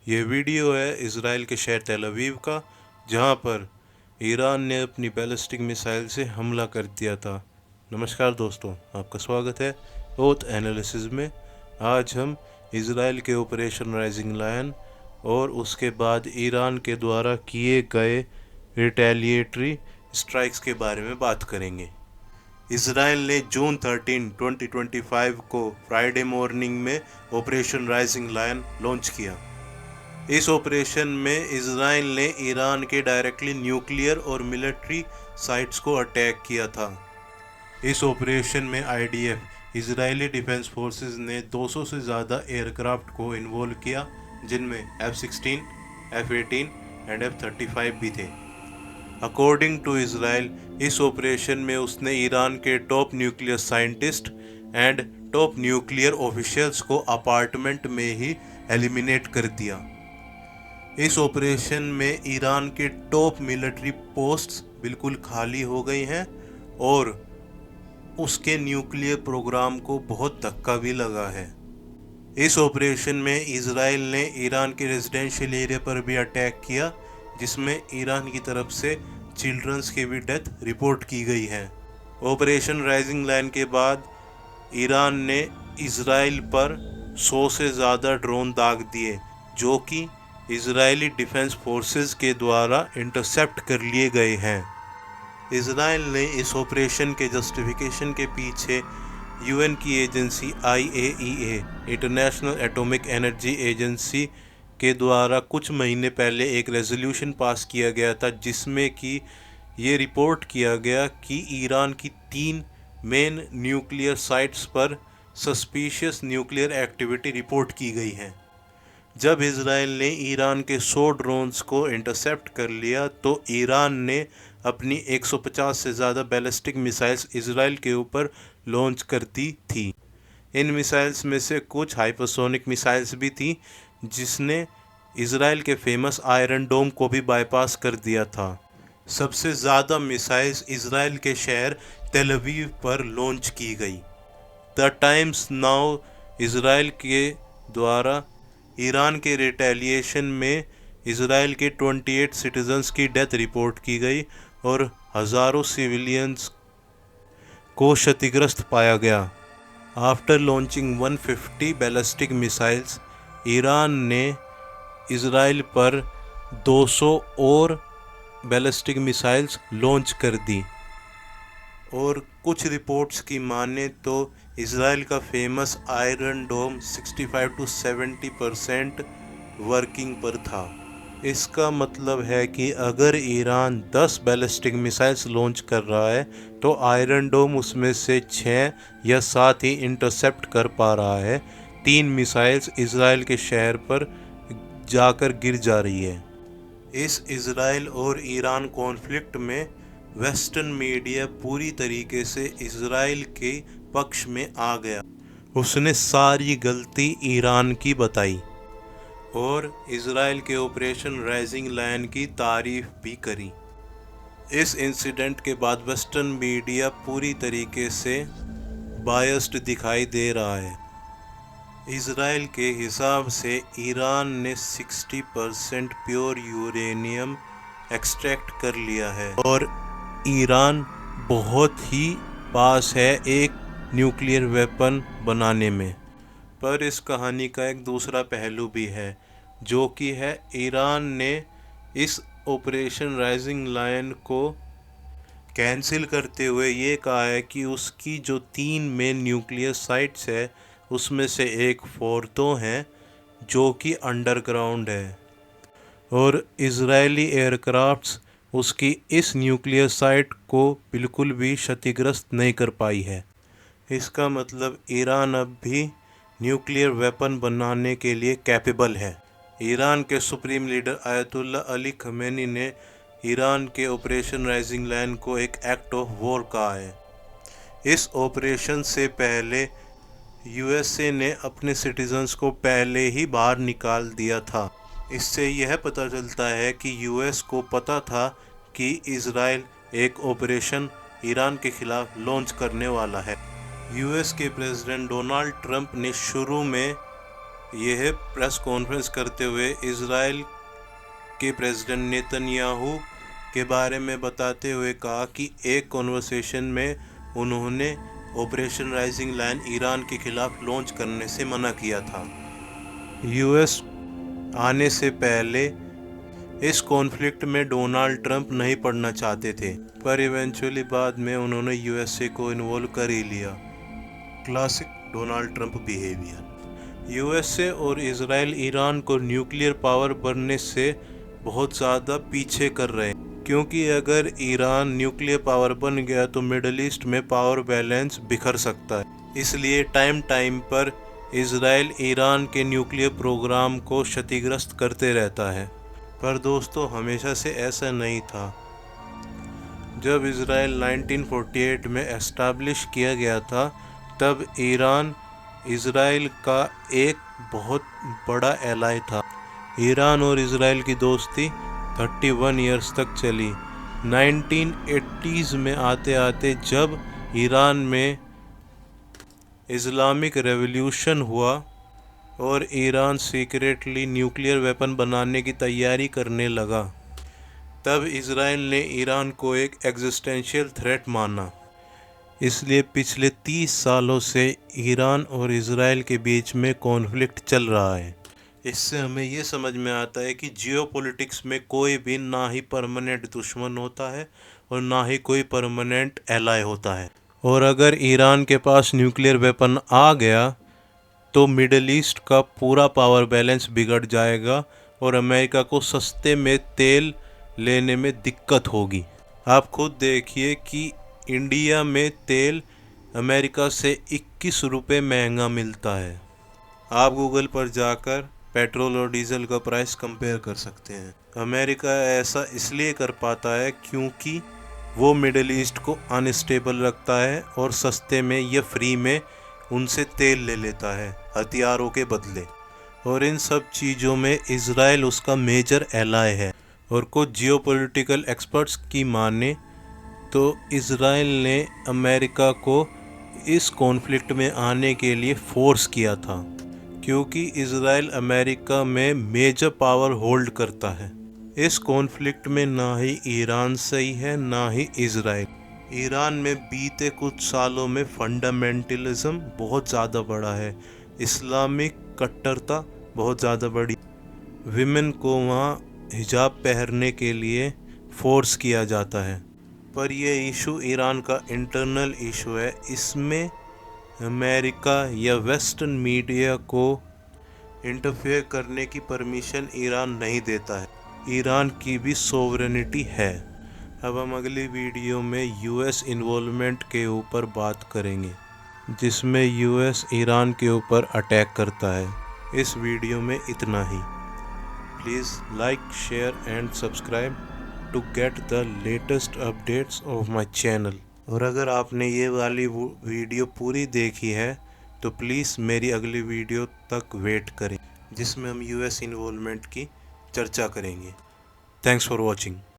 ये वीडियो है इज़राइल के शहर तेल अवीव का, जहां पर ईरान ने अपनी बैलिस्टिक मिसाइल से हमला कर दिया था। नमस्कार दोस्तों, आपका स्वागत है ओथ एनालिसिस में। आज हम इज़राइल के ऑपरेशन राइजिंग लायन और उसके बाद ईरान के द्वारा किए गए रिटेलिएटरी स्ट्राइक्स के बारे में बात करेंगे। इज़राइल ने जून 13, 2025 को फ्राइडे मॉर्निंग में ऑपरेशन राइजिंग लायन लॉन्च किया। इस ऑपरेशन में इज़राइल ने ईरान के डायरेक्टली न्यूक्लियर और मिलिट्री साइट्स को अटैक किया था। इस ऑपरेशन में आईडीएफ इज़राइली डिफेंस फोर्सेस ने 200 से ज़्यादा एयरक्राफ्ट को इन्वॉल्व किया, जिनमें F-16, F-18 एंड F-35 भी थे। अकॉर्डिंग टू इज़राइल, इस ऑपरेशन में उसने ईरान के top nuclear scientist and top nuclear officials को अपार्टमेंट में ही एलिमिनेट कर दिया। इस ऑपरेशन में ईरान के टॉप मिलिट्री पोस्ट्स बिल्कुल खाली हो गई हैं और उसके न्यूक्लियर प्रोग्राम को बहुत धक्का भी लगा है। इस ऑपरेशन में इज़राइल ने ईरान के रेजिडेंशियल एरिया पर भी अटैक किया, जिसमें ईरान की तरफ से चिल्ड्रंस की भी डेथ रिपोर्ट की गई है। ऑपरेशन राइजिंग लायन के बाद ईरान ने इज़राइल पर 100 से ज़्यादा ड्रोन दाग दिए, जो कि इज़राइली डिफेंस फोर्सेस के द्वारा इंटरसेप्ट कर लिए गए हैं। इज़राइल ने इस ऑपरेशन के जस्टिफिकेशन के पीछे यूएन की agency IAEA, international atomic energy agency के द्वारा कुछ महीने पहले एक रेजोल्यूशन पास किया गया था, जिसमें कि ये रिपोर्ट किया गया कि ईरान की 3 मेन न्यूक्लियर साइट्स पर सस्पिशियस न्यूक्लियर एक्टिविटी रिपोर्ट की गई है। जब इज़राइल ने ईरान के 100 ड्रोन्स को इंटरसेप्ट कर लिया, तो ईरान ने अपनी 150 से ज़्यादा बैलिस्टिक मिसाइल्स इज़राइल के ऊपर लॉन्च कर दी थी। इन मिसाइल्स में से कुछ हाइपरसोनिक मिसाइल्स भी थी, जिसने इज़राइल के फेमस आयरन डोम को भी बाईपास कर दिया था। सबसे ज़्यादा मिसाइल्स इज़राइल के शहर तेल अवीव पर लॉन्च की गई। द टाइम्स नाउ इज़राइल के द्वारा ईरान के रिटेलिएशन में इज़राइल के 28 सिटीजन्स की डेथ रिपोर्ट की गई और हज़ारों सिविलियंस को क्षतिग्रस्त पाया गया। After launching 150 ballistic missiles, Iran ने इज़राइल पर 200 और बैलिस्टिक मिसाइल्स लॉन्च कर दी। और कुछ रिपोर्ट्स की माने तो इज़राइल का famous iron dome 65 to 70% working पर था। इसका मतलब है कि अगर ईरान 10 बैलिस्टिक मिसाइल्स लॉन्च कर रहा है, तो आयरन डोम उसमें से 6 या 7 ही इंटरसेप्ट कर पा रहा है। 3 मिसाइल्स इज़राइल के शहर पर जाकर गिर जा रही है। इस इज़राइल और ईरान कॉन्फ्लिक्ट में वेस्टर्न मीडिया पूरी तरीके से इज़राइल के पक्ष में आ गया। उसने सारी गलती ईरान की बताई और इज़राइल के ऑपरेशन राइजिंग लायन की तारीफ भी करी। इस इंसिडेंट के बाद वेस्टर्न मीडिया पूरी तरीके से बायस्ड दिखाई दे रहा है। इज़राइल के हिसाब से ईरान ने 60% प्योर यूरेनियम एक्सट्रैक्ट कर लिया है और ईरान बहुत ही पास है एक न्यूक्लियर वेपन बनाने में। पर इस कहानी का एक दूसरा पहलू भी है, जो कि है ईरान ने इस ऑपरेशन राइजिंग लायन को कैंसिल करते हुए ये कहा है कि उसकी जो 3 मेन न्यूक्लियर साइट्स है, उसमें से एक फोर्तो है जो कि अंडरग्राउंड है और इज़राइली एयरक्राफ्ट्स उसकी इस न्यूक्लियर साइट को बिल्कुल भी क्षतिग्रस्त नहीं कर पाई है। इसका मतलब ईरान अब भी न्यूक्लियर वेपन बनाने के लिए कैपेबल है। ईरान के supreme leader ayatollah Ali Khamenei ने ईरान के ऑपरेशन राइजिंग लायन को एक एक्ट ऑफ वॉर कहा है। इस ऑपरेशन से पहले यूएसए ने अपने सिटीजन्स को पहले ही बाहर निकाल दिया था। इससे यह पता चलता है कि यूएस को पता था कि इज़राइल एक ऑपरेशन ईरान के खिलाफ लॉन्च करने वाला है। यूएस के प्रेसिडेंट डोनाल्ड ट्रंप ने शुरू में यह प्रेस कॉन्फ्रेंस करते हुए इजराइल के प्रेसिडेंट नेतन्याहू के बारे में बताते हुए कहा कि एक कॉन्वर्सेशन में उन्होंने ऑपरेशन राइजिंग लायन ईरान के खिलाफ लॉन्च करने से मना किया था। यूएस आने से पहले इस कॉन्फ्लिक्ट में डोनाल्ड ट्रंप नहीं पड़ना चाहते थे, पर इवेंचुअली बाद में उन्होंने यूएसए को इन्वॉल्व कर ही लिया। Classic Donald Trump behaviour. USA और इजराइल ईरान को न्यूक्लियर पावर बनने से बहुत ज़्यादा पीछे कर रहे हैं, क्योंकि अगर ईरान न्यूक्लियर पावर बन गया तो मिडल ईस्ट में पावर बैलेंस बिखर सकता है। इसलिए टाइम टाइम पर इजराइल ईरान के न्यूक्लियर प्रोग्राम को क्षतिग्रस्त करते रहता है। पर दोस्तों, हमेशा से ऐसा नहीं था। जब इजराइल 1948 में एस्टैब्लिश किया गया था, तब ईरान इजराइल का एक बहुत बड़ा एलाय था। ईरान और इजराइल की दोस्ती 31 ईयर्स तक चली। 1980s में आते आते जब ईरान में इस्लामिक रेवोल्यूशन हुआ और ईरान सीक्रेटली न्यूक्लियर वेपन बनाने की तैयारी करने लगा, तब इजराइल ने ईरान को एक एग्जिस्टेंशियल थ्रेट माना। इसलिए पिछले 30 सालों से ईरान और इजराइल के बीच में कॉन्फ्लिक्ट चल रहा है। इससे हमें ये समझ में आता है कि जियोपॉलिटिक्स में कोई भी ना ही परमानेंट दुश्मन होता है और ना ही कोई परमानेंट एलाय होता है। और अगर ईरान के पास न्यूक्लियर वेपन आ गया तो मिडल ईस्ट का पूरा पावर बैलेंस बिगड़ जाएगा और अमेरिका को सस्ते में तेल लेने में दिक्कत होगी। आप खुद देखिए कि इंडिया में तेल अमेरिका से 21 रुपये महंगा मिलता है। आप गूगल पर जाकर पेट्रोल और डीजल का प्राइस कंपेयर कर सकते हैं। अमेरिका ऐसा इसलिए कर पाता है क्योंकि वो मिडल ईस्ट को अनस्टेबल रखता है और सस्ते में या फ्री में उनसे तेल ले लेता है हथियारों के बदले। और इन सब चीज़ों में इजराइल उसका मेजर एलाय है। और कुछ जियोपॉलिटिकल एक्सपर्ट्स की माने तो इजराइल ने अमेरिका को इस कॉन्फ्लिक्ट में आने के लिए फोर्स किया था, क्योंकि इजराइल अमेरिका में मेजर पावर होल्ड करता है। इस कॉन्फ्लिक्ट में ना ही ईरान सही है ना ही इजराइल। ईरान में बीते कुछ सालों में फंडामेंटलिज्म बहुत ज़्यादा बढ़ा है, इस्लामिक कट्टरता बहुत ज़्यादा बढ़ी। विमेन को वहाँ हिजाब पहनने के लिए फोर्स किया जाता है। पर यह इशू ईरान का इंटरनल इशू है। इसमें अमेरिका या वेस्टर्न मीडिया को इंटरफेयर करने की परमिशन ईरान नहीं देता है। ईरान की भी सोवरेनिटी है। अब हम अगली वीडियो में यूएस इन्वॉल्वमेंट के ऊपर बात करेंगे, जिसमें यूएस ईरान के ऊपर अटैक करता है। इस वीडियो में इतना ही। Please like, share and subscribe to get the latest updates of my channel. और अगर आपने ये वाली वीडियो पूरी देखी है तो प्लीज़ मेरी अगली वीडियो तक वेट करें, जिसमें हम यूएस इन्वॉल्वमेंट की चर्चा करेंगे। Thanks for watching.